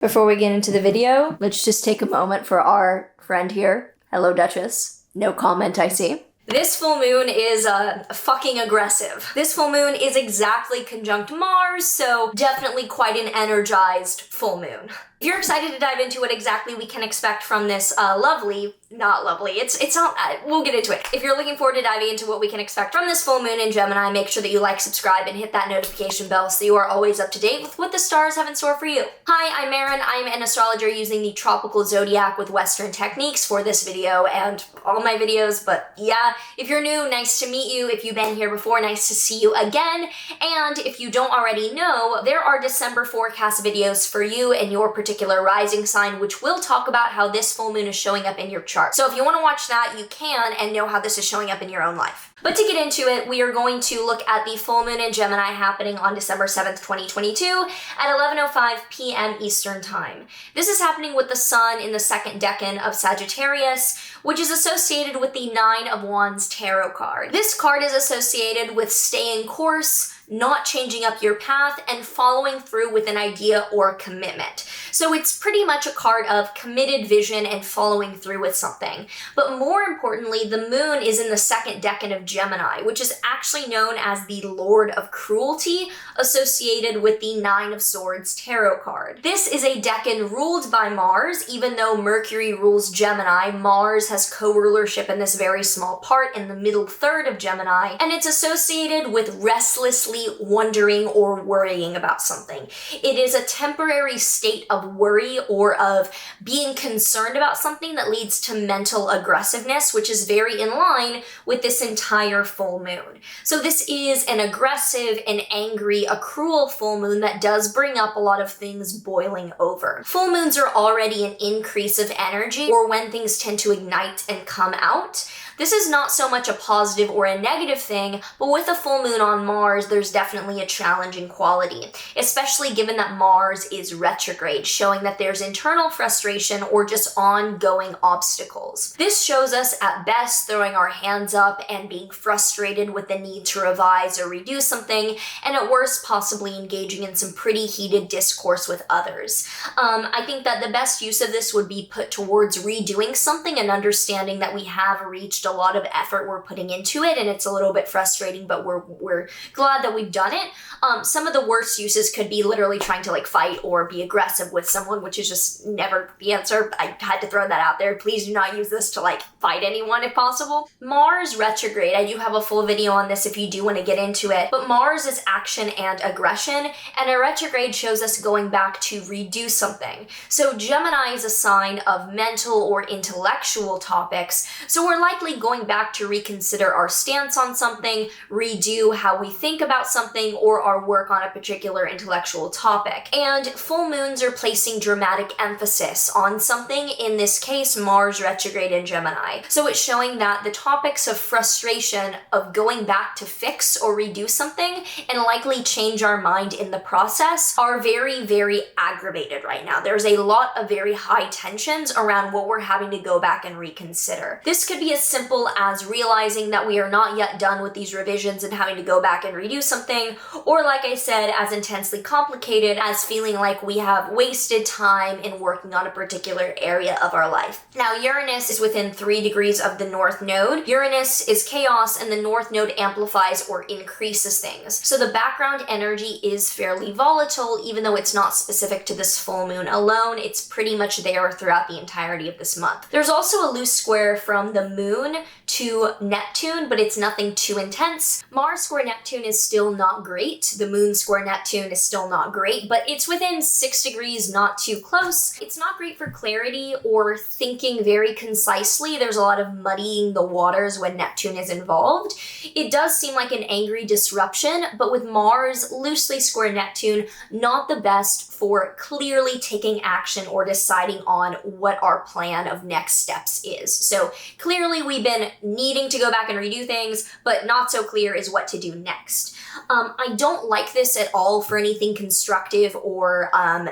Before we get into the video, let's just take a moment for our friend here. Hello, Duchess. No comment, I see. This full moon is fucking aggressive. This full moon is exactly conjunct Mars, so definitely quite an energized full moon. If you're excited to dive into what exactly we can expect from this not lovely, it's not, we'll get into it. If you're looking forward to diving into what we can expect from this full moon in Gemini, make sure that you like, subscribe, and hit that notification bell so you are always up to date with what the stars have in store for you. Hi, I'm Maren. I'm an astrologer using the tropical zodiac with Western techniques for this video and all my videos, but yeah, if you're new, nice to meet you. If you've been here before, nice to see you again. And if you don't already know, there are December forecast videos for you and your particular rising sign, which will talk about how this full moon is showing up in your chart. So if you want to watch that, you can, and know how this is showing up in your own life. But to get into it, we are going to look at the full moon in Gemini happening on December 7th, 2022 at 11:05 p.m. Eastern Time. This is happening with the sun in the second decan of Sagittarius, which is associated with the Nine of Wands tarot card. This card is associated with staying course, not changing up your path, and following through with an idea or commitment. So it's pretty much a card of committed vision and following through with something. But more importantly, the moon is in the second decan of Gemini, which is actually known as the Lord of Cruelty, associated with the Nine of Swords tarot card. This is a decan ruled by Mars. Even though Mercury rules Gemini, Mars has co-rulership in this very small part in the middle third of Gemini, and it's associated with restlessly wondering or worrying about something. It is a temporary state of worry or of being concerned about something that leads to mental aggressiveness, which is very in line with this entire full moon. So this is an aggressive, an angry, a cruel full moon that does bring up a lot of things boiling over. Full moons are already an increase of energy, or when things tend to ignite and come out. This is not so much a positive or a negative thing, but with a full moon on Mars, there's definitely a challenging quality, especially given that Mars is retrograde, showing that there's internal frustration or just ongoing obstacles. This shows us at best throwing our hands up and being frustrated with the need to revise or redo something, and at worst possibly engaging in some pretty heated discourse with others. I think that the best use of this would be put towards redoing something and understanding that we have reached a lot of effort we're putting into it, and it's a little bit frustrating, but we're glad that we've done it. Some of the worst uses could be literally trying to fight or be aggressive with someone, which is just never the answer. I had to throw that out there. Please do not use this to fight anyone if possible. Mars retrograde, I do have a full video on this if you do want to get into it, but Mars is action and aggression, and a retrograde shows us going back to redo something. So Gemini is a sign of mental or intellectual topics, so we're likely going back to reconsider our stance on something, redo how we think about something, or our work on a particular intellectual topic. And full moons are placing dramatic emphasis on something, in this case, Mars retrograde in Gemini. So it's showing that the topics of frustration, of going back to fix or redo something, and likely change our mind in the process, are very, very aggravated right now. There's a lot of very high tensions around what we're having to go back and reconsider. This could be as simple as realizing that we are not yet done with these revisions and having to go back and redo something, or like I said, as intensely complicated as feeling like we have wasted time in working on a particular area of our life. Now, Uranus is within 3 degrees of the North Node. Uranus is chaos, and the North Node amplifies or increases things. So the background energy is fairly volatile, even though it's not specific to this full moon alone. It's pretty much there throughout the entirety of this month. There's also a loose square from the moon to Neptune, but it's nothing too intense. Mars square Neptune is still not great. The moon square Neptune is still not great, but it's within 6 degrees, not too close. It's not great for clarity or thinking very concisely. There's a lot of muddying the waters when Neptune is involved. It does seem like an angry disruption, but with Mars loosely square Neptune, not the best for clearly taking action or deciding on what our plan of next steps is. So clearly we've been needing to go back and redo things, but not so clear is what to do next. I don't like this at all for anything constructive or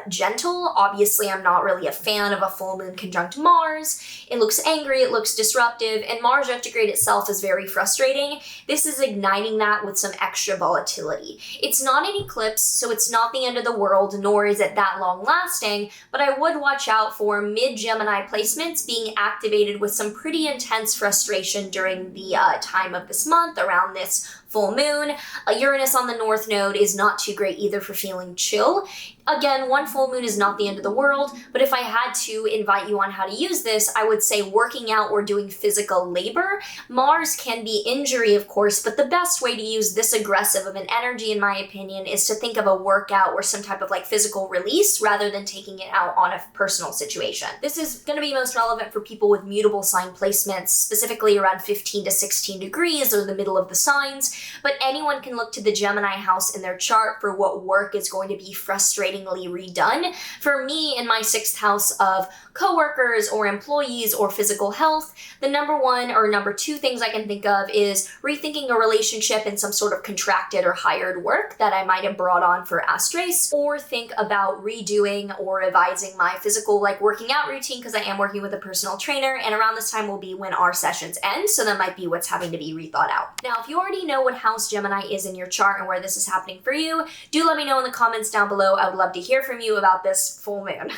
gentle. Obviously, I'm not really a fan of a full moon conjunct Mars. It looks angry, it looks disruptive, and Mars retrograde itself is very frustrating. This is igniting that with some extra volatility. It's not an eclipse, so it's not the end of the world, nor is it that long lasting, but I would watch out for mid-Gemini placements being activated with some pretty intense frustration during the time of this month, around this full moon. Uranus on the North Node is not too great either for feeling chill. Again, one full moon is not the end of the world, but if I had to invite you on how to use this, I would say working out or doing physical labor. Mars can be injury, of course, but the best way to use this aggressive of an energy, in my opinion, is to think of a workout or some type of like physical release rather than taking it out on a personal situation. This is going to be most relevant for people with mutable sign placements, specifically around 15 to 16 degrees or the middle of the signs, but anyone can look to the Gemini house in their chart for what work is going to be frustratingly redone. For me, in my 6th house of coworkers or employees or physical health, the number 1 or number 2 things I can think of is rethinking a relationship in some sort of contracted or hired work that I might have brought on for Astrace, or think about redoing or revising my physical like working out routine because I am working with a personal trainer, and around this time will be when our sessions end, so that might be what's having to be rethought out. Now, if you already know what house Gemini is in your chart and where this is happening for you, do let me know in the comments down below. I would love to hear from you about this full moon.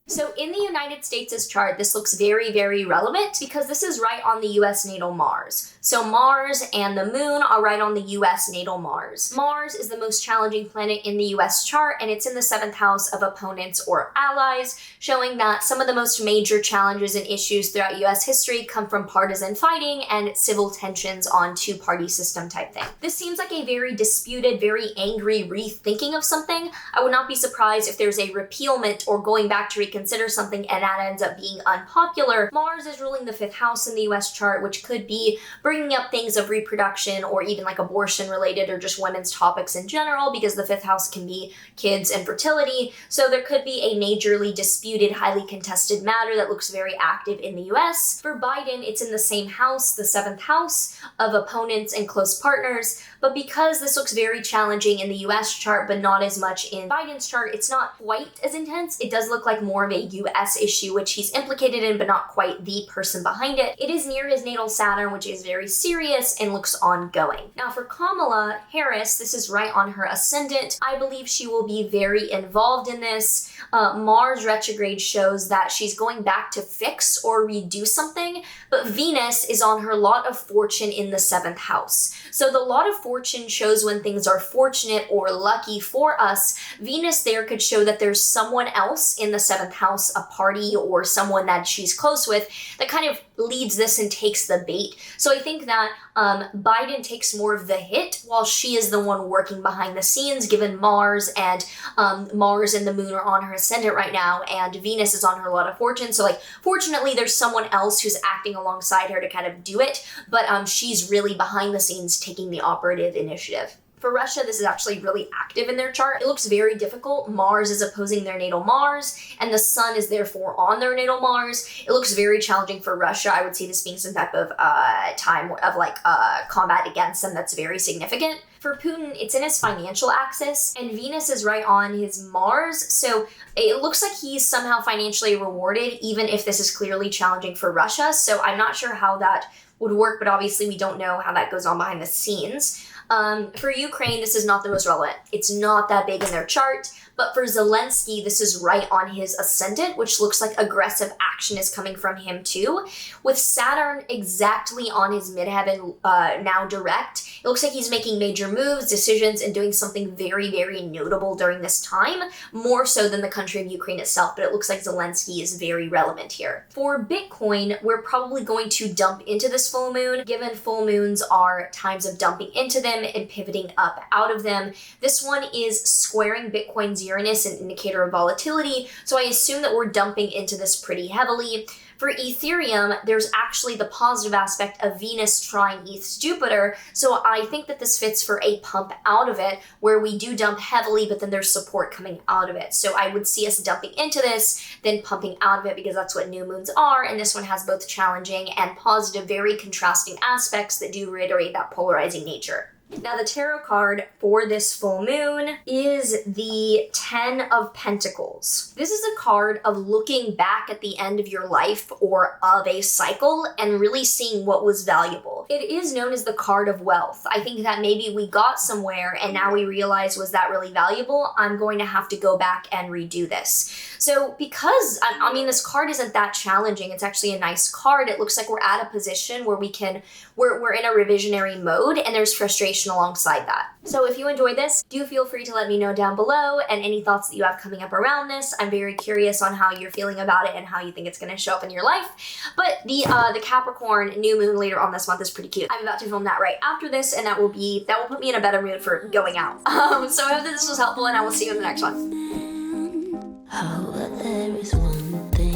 So in the United States' chart, this looks very, very relevant because this is right on the US natal Mars. So Mars and the moon are right on the US natal Mars. Mars is the most challenging planet in the US chart, and it's in the 7th house of opponents or allies, showing that some of the most major challenges and issues throughout US history come from partisan fighting and civil tensions on two-party system type thing. This seems like a very disputed, very angry rethinking of something. I would not be surprised if there's a repealment or going back to reconsider something and that ends up being unpopular. Mars is ruling the 5th house in the US chart, which could be bringing up things of reproduction or even like abortion related or just women's topics in general, because the 5th house can be kids and fertility. So there could be a majorly disputed, highly contested matter that looks very active in the US. For Biden, it's in the same house, the 7th house of opponents and close partners. But because this looks very challenging in the US chart, but not as much in Biden's chart, it's not quite as intense. It does look like more of a US issue, which he's implicated in, but not quite the person behind it. It is near his natal Saturn, which is very serious and looks ongoing. Now for Kamala Harris, this is right on her ascendant. I believe she will be very involved in this. Mars retrograde shows that she's going back to fix or redo something, but Venus is on her lot of fortune in the 7th house. So the lot of fortune shows when things are fortunate or lucky for us. Venus there could show that there's someone else in the 7th house, a party or someone that she's close with, that kind of leads this and takes the bait. So I think that Biden takes more of the hit while she is the one working behind the scenes, given Mars and Mars and the moon are on her ascendant right now, and Venus is on her lot of fortune. So like, fortunately, there's someone else who's acting alongside her to kind of do it, but she's really behind the scenes taking the operative initiative. For Russia, this is actually really active in their chart. It looks very difficult. Mars is opposing their natal Mars, and the sun is therefore on their natal Mars. It looks very challenging for Russia. I would see this being some type of time of like combat against them that's very significant. For Putin, it's in his financial axis, and Venus is right on his Mars, so it looks like he's somehow financially rewarded, even if this is clearly challenging for Russia. So I'm not sure how that would work, but obviously we don't know how that goes on behind the scenes. For Ukraine, this is not the most relevant. It's not that big in their chart. But for Zelensky, this is right on his ascendant, which looks like aggressive action is coming from him too. With Saturn exactly on his midheaven, now direct, it looks like he's making major moves, decisions, and doing something very, very notable during this time, more so than the country of Ukraine itself, but it looks like Zelensky is very relevant here. For Bitcoin, we're probably going to dump into this full moon, given full moons are times of dumping into them and pivoting up out of them. This one is squaring Bitcoin's Uranus, an indicator of volatility, so I assume that we're dumping into this pretty heavily. For Ethereum, there's actually the positive aspect of Venus trine ETH's Jupiter, so I think that this fits for a pump out of it, where we do dump heavily, but then there's support coming out of it. So I would see us dumping into this, then pumping out of it, because that's what new moons are, and this one has both challenging and positive, very contrasting aspects that do reiterate that polarizing nature. Now, the tarot card for this full moon is the 10 of Pentacles. This is a card of looking back at the end of your life or of a cycle and really seeing what was valuable. It is known as the card of wealth. I think that maybe we got somewhere and now we realize, was that really valuable? I'm going to have to go back and redo this. So because, I mean, this card isn't that challenging. It's actually a nice card. It looks like we're at a position where we're in a revisionary mode, and there's frustration alongside that. So if you enjoyed this, do feel free to let me know down below, and any thoughts that you have coming up around this. I'm very curious on how you're feeling about it and how you think it's gonna show up in your life. But the Capricorn new moon later on this month is pretty cute. I'm about to film that right after this, and that will put me in a better mood for going out. So I hope that this was helpful, and I will see you in the next one. Oh, but there is one thing